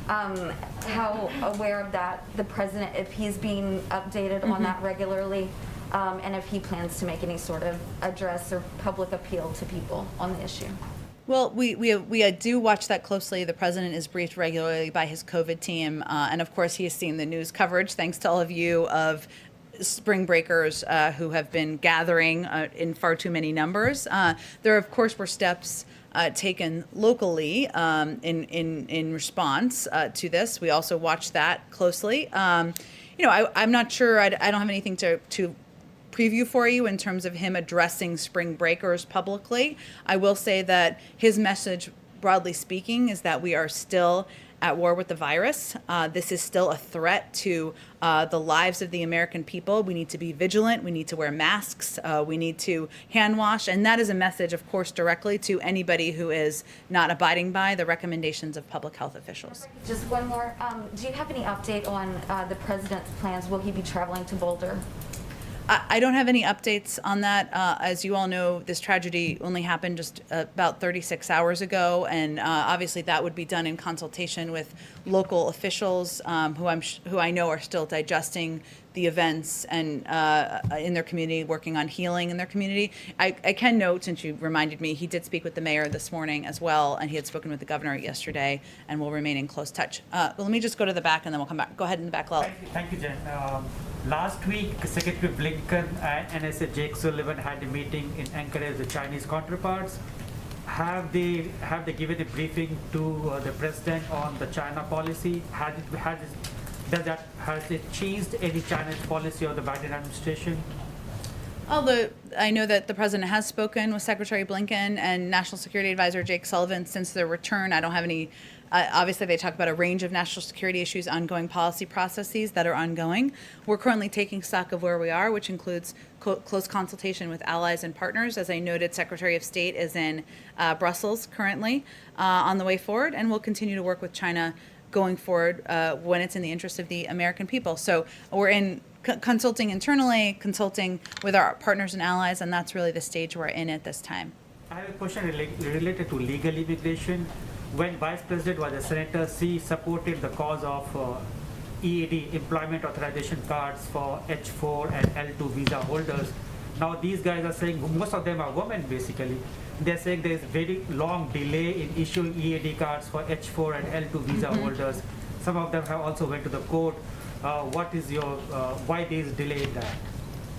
how aware of that the president, if he's being updated on that regularly, and if he plans to make any sort of address or public appeal to people on the issue. Well, we do watch that closely. The president is briefed regularly by his COVID team, and of course he has seen the news coverage, thanks to all of you, of spring breakers who have been gathering in far too many numbers. There, of course, were steps taken locally in response to this. We also watch that closely. I'm not sure. I don't have anything to preview for you in terms of him addressing spring breakers publicly. I will say that his message, broadly speaking, is that we are still at war with the virus. This is still a threat to the lives of the American people. We need to be vigilant. We need to wear masks. We need to hand wash. And that is a message, of course, directly to anybody who is not abiding by the recommendations of public health officials. Just one more. Do you have any update on the president's plans? Will he be traveling to Boulder? I don't have any updates on that. As you all know, this tragedy only happened just about 36 hours ago, and obviously that would be done in consultation with local officials who I know are still digesting the events and in their community, working on healing in their community. I can note, since you reminded me, he did speak with the mayor this morning as well, and he had spoken with the governor yesterday, and will remain in close touch. But let me just go to the back, and then we'll come back. Go ahead in the back, Lal. Thank you, Jen. Last week, Secretary Blinken and NSA Jake Sullivan had a meeting in Anchorage with the Chinese counterparts. Have they given a briefing to the president on the China policy? Has it changed any China's policy of the Biden administration? I know that the president has spoken with Secretary Blinken and National Security Advisor Jake Sullivan since their return. I don't have any. Obviously, they talk about a range of national security issues, ongoing policy processes that are ongoing. We're currently taking stock of where we are, which includes close consultation with allies and partners. As I noted, Secretary of State is in Brussels currently on the way forward, and we'll continue to work with China going forward when it's in the interest of the American people. So we're in consulting internally, consulting with our partners and allies, and that's really the stage we're in at this time. I have a question related to legal immigration. When Vice President was a senator, she supported the cause of EAD, employment authorization cards for H4 and L2 visa holders. Now these guys are saying, most of them are women basically, they're saying there's very long delay in issuing EAD cards for H4 and L2 visa holders. Some of them have also went to the court. What is your, why there is delay in that?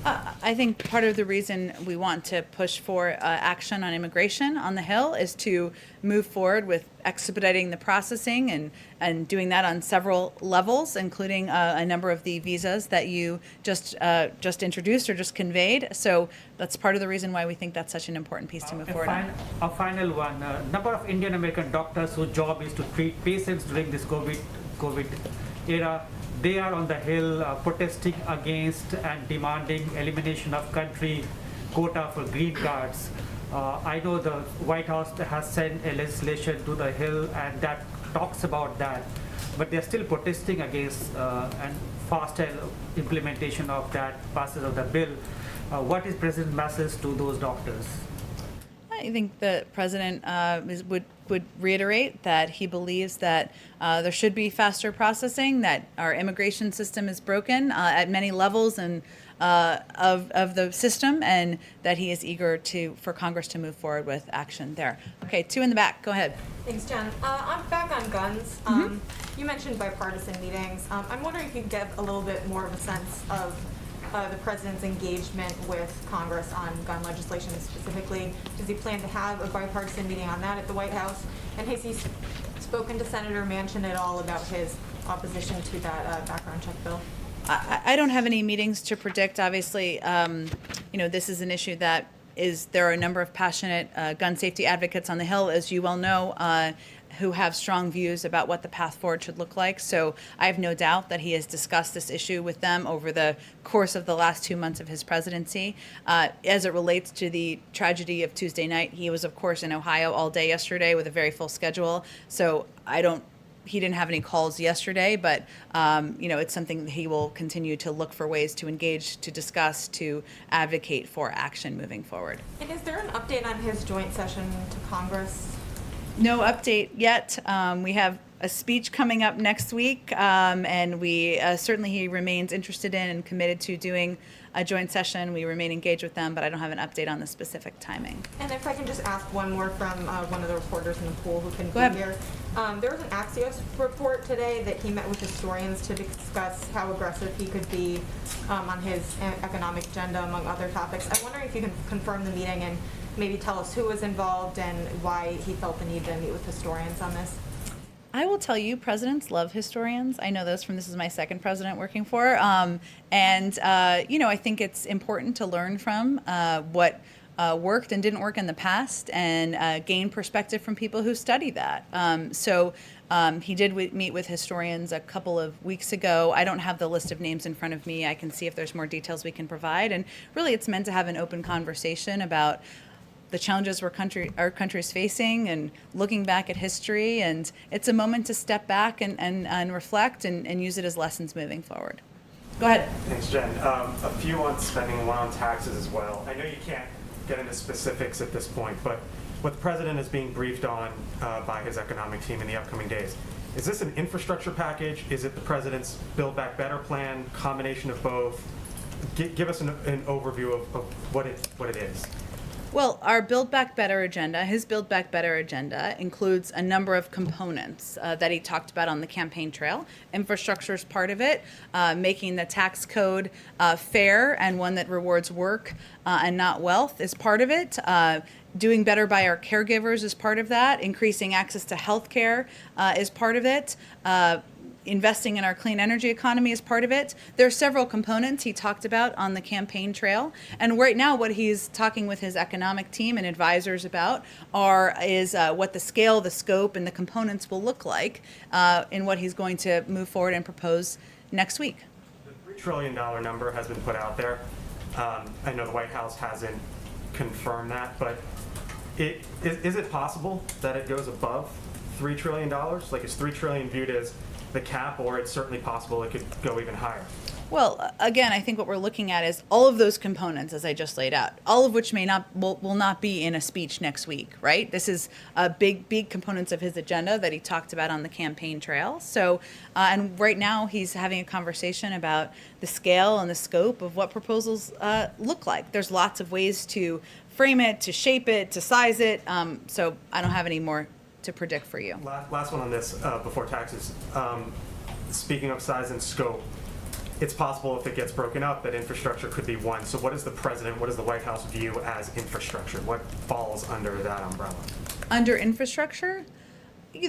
I think part of the reason we want to push for action on immigration on the Hill is to move forward with expediting the processing and doing that on several levels, including a number of the visas that you just introduced or just conveyed. So that's part of the reason why we think that's such an important piece to move forward on. A final one. Number of Indian American doctors whose job is to treat patients during this COVID era, they are on the Hill protesting against and demanding elimination of country quota for green cards. I know the White House has sent a legislation to the Hill and that talks about that, but they're still protesting against and faster implementation of that passage of the bill. What is President's message to those doctors? I think the president would reiterate that he believes that there should be faster processing, that our immigration system is broken at many levels and of the system, and that he is eager for Congress to move forward with action there. Okay, two in the back. Go ahead. Thanks, Jen. I'm back on guns. You mentioned bipartisan meetings. I'm wondering if you could give a little bit more of a sense of the president's engagement with Congress on gun legislation specifically. Does he plan to have a bipartisan meeting on that at the White House? And has he spoken to Senator Manchin at all about his opposition to that background check bill? I don't have any meetings to predict. Obviously, this is an issue that there are a number of passionate gun safety advocates on the Hill, as you well know, who have strong views about what the path forward should look like. So I have no doubt that he has discussed this issue with them over the course of the last 2 months of his presidency. As it relates to the tragedy of Tuesday night, he was, of course, in Ohio all day yesterday with a very full schedule. So he didn't have any calls yesterday, but it's something that he will continue to look for ways to engage, to discuss, to advocate for action moving forward. And is there an update on his joint session to Congress? No update yet. We have a speech coming up next week, and we certainly he remains interested in and committed to doing a joint session. We remain engaged with them, but I don't have an update on the specific timing. And if I can just ask one more from one of the reporters in the pool who couldn't be here. There was an Axios report today that he met with historians to discuss how aggressive he could be on his economic agenda, among other topics. I'm wondering if you can confirm the meeting and maybe tell us who was involved and why he felt the need to meet with historians on this. I will tell you, presidents love historians. I know this is my second president working for. I think it's important to learn from what worked and didn't work in the past and gain perspective from people who study that. He did meet with historians a couple of weeks ago. I don't have the list of names in front of me. I can see if there's more details we can provide. And really, it's meant to have an open conversation about the challenges our country is facing and looking back at history. And it's a moment to step back and reflect and use it as lessons moving forward. Go ahead. Thanks, Jen. A few on spending and one on taxes as well. I know you can't get into specifics at this point, but what the president is being briefed on by his economic team in the upcoming days, is this an infrastructure package? Is it the president's Build Back Better plan, combination of both? Give us an overview of what it is. Well, our Build Back Better agenda, his Build Back Better agenda, includes a number of components that he talked about on the campaign trail. Infrastructure is part of it, making the tax code fair and one that rewards work and not wealth is part of it. Doing better by our caregivers is part of that. Increasing access to health care is part of it. Investing in our clean energy economy is part of it. There are several components he talked about on the campaign trail. And right now what he's talking with his economic team and advisors about is what the scale, the scope, and the components will look like in what he's going to move forward and propose next week. The $3 trillion number has been put out there. I know the White House hasn't confirmed that, but is it possible that it goes above $3 trillion? Like, is $3 trillion viewed as the cap, or it's certainly possible it could go even higher? Well, again, I think what we're looking at is all of those components, as I just laid out, all of which will not be in a speech next week, right? This is big components of his agenda that he talked about on the campaign trail. So, and right now he's having a conversation about the scale and the scope of what proposals look like. There's lots of ways to frame it, to shape it, to size it. So I don't have any more to predict for you. Last one on this before taxes. Speaking of size and scope, it's possible if it gets broken up that infrastructure could be one. So what does the president, what does the White House view as infrastructure? What falls under that umbrella? Under infrastructure,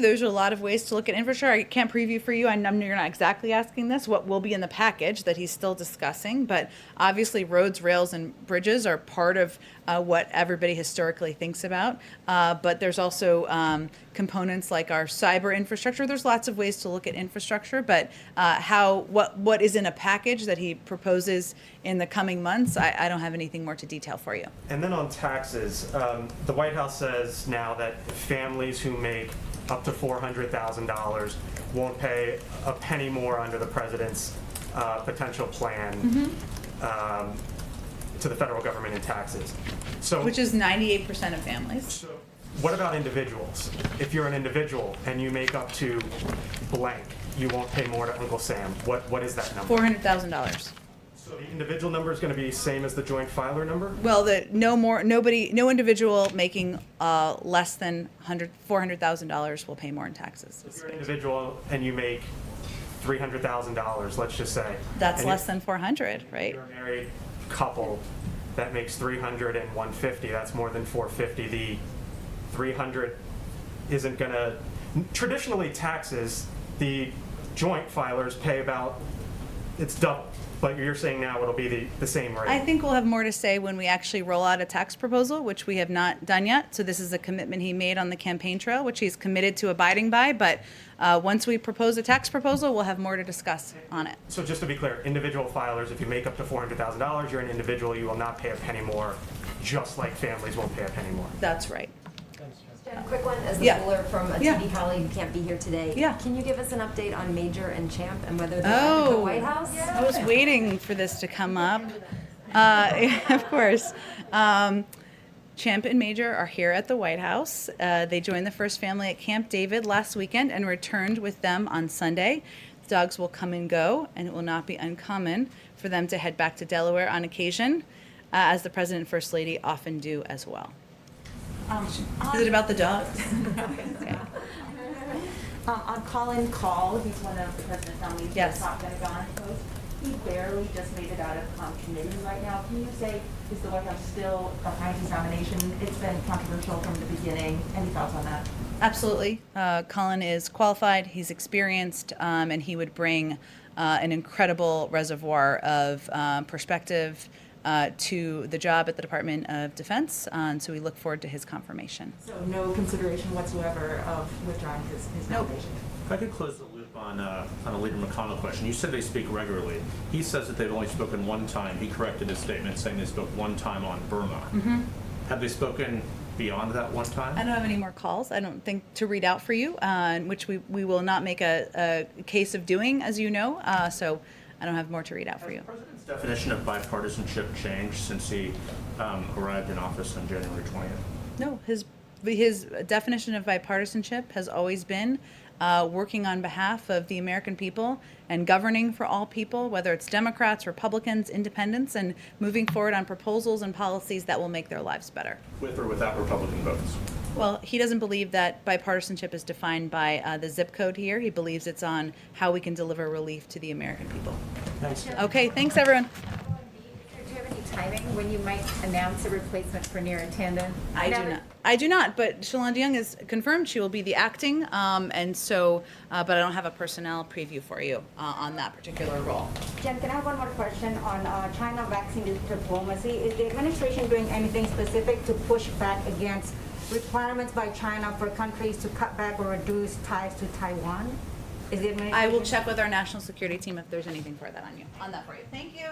there's a lot of ways to look at infrastructure. I can't preview for you. I know you're not exactly asking this, what will be in the package that he's still discussing, but obviously roads, rails, and bridges are part of what everybody historically thinks about. But there's also components like our cyber infrastructure. There's lots of ways to look at infrastructure, but what is in a package that he proposes in the coming months, I don't have anything more to detail for you. And then on taxes, the White House says now that families who make up to $400,000 won't pay a penny more under the president's potential plan to the federal government in taxes. So, which is 98% of families. So what about individuals? If you're an individual and you make up to blank, you won't pay more to Uncle Sam. What is that number? $400,000. So the individual number is going to be the same as the joint filer number? Well, no individual making less than $400,000 will pay more in taxes. If you're an individual and you make $300,000, let's just say. That's less than 400, right? You're a married couple that makes 300 and 150. That's more than 450. The 300 isn't going to. Traditionally, taxes, the joint filers pay about, it's double. But you're saying now it'll be the same rate. I think we'll have more to say when we actually roll out a tax proposal, which we have not done yet. So this is a commitment he made on the campaign trail, which he's committed to abiding by. But once we propose a tax proposal, we'll have more to discuss on it. So just to be clear, individual filers, if you make up to $400,000, you're an individual, you will not pay a penny more, just like families won't pay a penny more. That's right. Jen, a quick one, as the Yeah. poller from a Yeah. TV colleague who can't be here today. Yeah. Can you give us an update on Major and Champ and whether they're at the White House? I was waiting for this to come up. Of course. Champ and Major are here at the White House. They joined the first family at Camp David last weekend and returned with them on Sunday. The dogs will come and go, and it will not be uncommon for them to head back to Delaware on occasion, as the President and First Lady often do as well. Is it about the dogs? Okay. On Colin Call, he's one of the president's nominees for Yes. the top Pentagon post. He barely just made it out of committee right now. Can you say, is the White House still behind his nomination? It's been controversial from the beginning. Any thoughts on that? Absolutely. Colin is qualified, he's experienced, and he would bring an incredible reservoir of perspective to the job at the Department of Defense, and so we look forward to his confirmation. So no consideration whatsoever of withdrawing his nomination? If I could close the loop on a Leader McConnell question. You said they speak regularly. He says that they've only spoken one time. He corrected his statement saying they spoke one time on Burma. Mm-hmm. Have they spoken beyond that one time? I don't have any more calls, I don't think, to read out for you, which we will not make a case of doing, as you know, so I don't have more to read out for you. Has the President's definition of bipartisanship changed since he arrived in office on January 20th? No, his definition of bipartisanship has always been working on behalf of the American people and governing for all people, whether it's Democrats, Republicans, independents, and moving forward on proposals and policies that will make their lives better. With or without Republican votes? Well, he doesn't believe that bipartisanship is defined by the zip code here. He believes it's on how we can deliver relief to the American people. Thanks. Okay, thanks everyone. Do you have any timing when you might announce a replacement for Neera Tanden? I do not, but Shalonda Young is confirmed she will be the acting, and so, but I don't have a personnel preview for you on that particular role. Jen, can I have one more question on China vaccine diplomacy? Is the administration doing anything specific to push back against requirements by China for countries to cut back or reduce ties to Taiwan? Is the administration? I will check with our national security team if there's anything for that for you. Thank you.